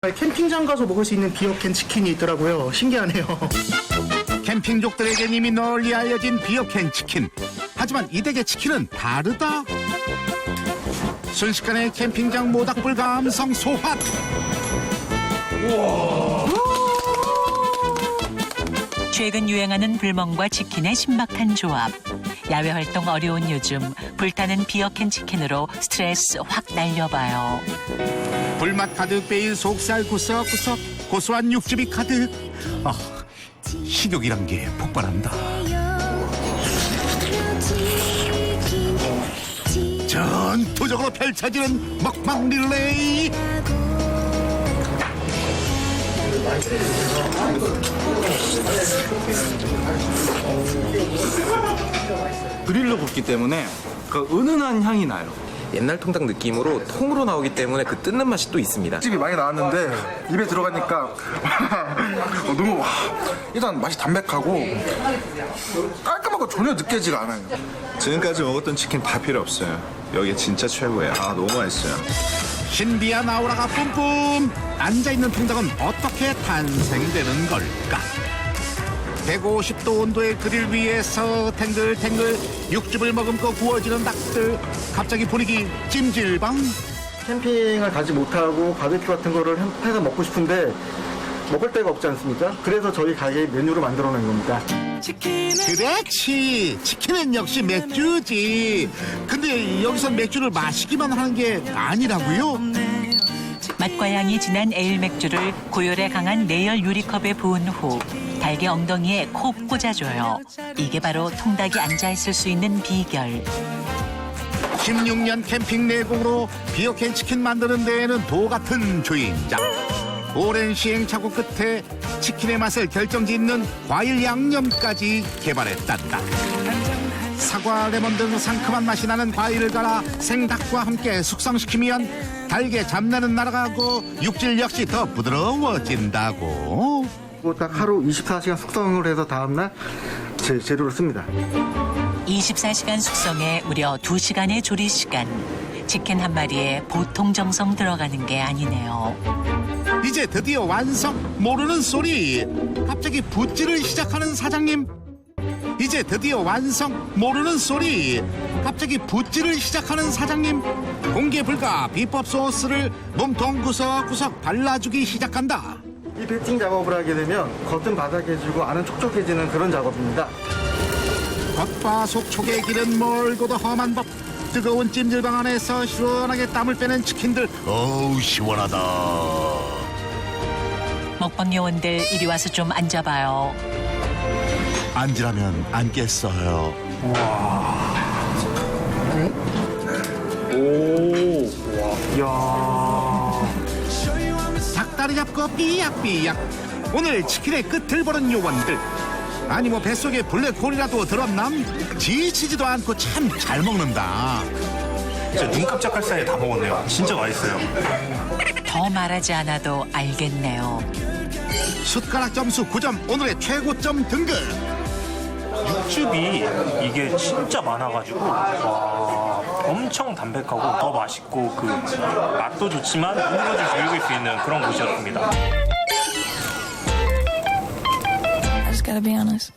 캠핑장 가서 먹을 수 있는 비어캔 치킨이 있더라고요. 신기하네요. 캠핑족들에겐 이미 널리 알려진 비어캔 치킨. 하지만 이 댁의 치킨은 다르다. 순식간에 캠핑장 모닥불 감성 소환. 최근 유행하는 불멍과 치킨의 신박한 조합. 야외 활동 어려운 요즘 불타는 비어캔 치킨으로 스트레스 확 날려봐요. 불맛 가득 베일 속살 구석구석 고소한 육즙이 가득. 식욕이란 게 폭발한다. 전투적으로 펼쳐지는 먹방 릴레이. 그릴로 굽기 때문에 그 은은한 향이 나요. 옛날 통닭 느낌으로 통으로 나오기 때문에 그 뜯는 맛이 또 있습니다. 집이 많이 나왔는데 입에 들어가니까 너무 일단 맛이 담백하고 깔끔하고 전혀 느껴지가 않아요. 지금까지 먹었던 치킨 다 필요 없어요. 여기 진짜 최고예요. 너무 맛있어요. 신비한 아우라가 뿜뿜. 앉아있는 통닭은 어떻게 탄생되는 걸까? 150도 온도의 그릴 위에서 탱글탱글 육즙을 머금고 구워지는 닭들. 갑자기 분위기 찜질방. 캠핑을 가지 못하고 바베큐 같은 거를 해서 먹고 싶은데 먹을 데가 없지 않습니까? 그래서 저희 가게 메뉴로 만들어 놓은 겁니다. 그렇지. 치킨은 역시 맥주지. 근데 여기서 맥주를 마시기만 하는 게 아니라고요? 맛과 향이 진한 에일 맥주를 고열에 강한 내열 유리컵에 부은 후 닭의 엉덩이에 콕 꽂아줘요. 이게 바로 통닭이 앉아있을 수 있는 비결. 16년 캠핑 내공으로 비어캔 치킨 만드는 데에는 도 같은 주인장. 오랜 시행착오 끝에 치킨의 맛을 결정짓는 과일 양념까지 개발했단다. 사과, 레몬 등 상큼한 맛이 나는 과일을 갈아 생닭과 함께 숙성시키면 닭의 잡내는 날아가고 육질 역시 더 부드러워진다고. 딱 하루 24시간 숙성을 해서 다음날 제 재료를 씁니다. 24시간 숙성에 무려 2시간의 조리 시간. 치킨 한 마리에 보통 정성 들어가는 게 아니네요. 이제 드디어 완성. 모르는 소리. 갑자기 붓질을 시작하는 사장님. 이제 드디어 완성. 모르는 소리. 갑자기 붓질을 시작하는 사장님. 공개 불가 비법 소스를 몸통 구석구석 발라주기 시작한다. 이 배팅 작업을 하게 되면 겉은 바삭해지고 안은 촉촉해지는 그런 작업입니다. 겉바 속촉의 길은 멀고도 험한 법. 뜨거운 찜질방 안에서 시원하게 땀을 빼는 치킨들. 어우 시원하다. 먹방 요원들 이리 와서 좀 앉아봐요. 앉으라면 앉겠어요. 닭다리 잡고 삐약삐약. 오늘 치킨의 끝을 보는 요원들. 아니 뭐 뱃속에 블랙홀이라도 들었남? 지치지도 않고 참 잘 먹는다. 진짜 눈 깜짝할 사이에 다 먹었네요. 진짜 맛있어요. 더 말하지 않아도 알겠네요. 숟가락 점수 9점. 오늘의 최고점 등급. 육즙이 이게 진짜 많아가지고 와, 엄청 담백하고 더 맛있고 그 맛도 좋지만 음료를 즐길 수 있는 그런 곳이었습니다. I just gotta be honest.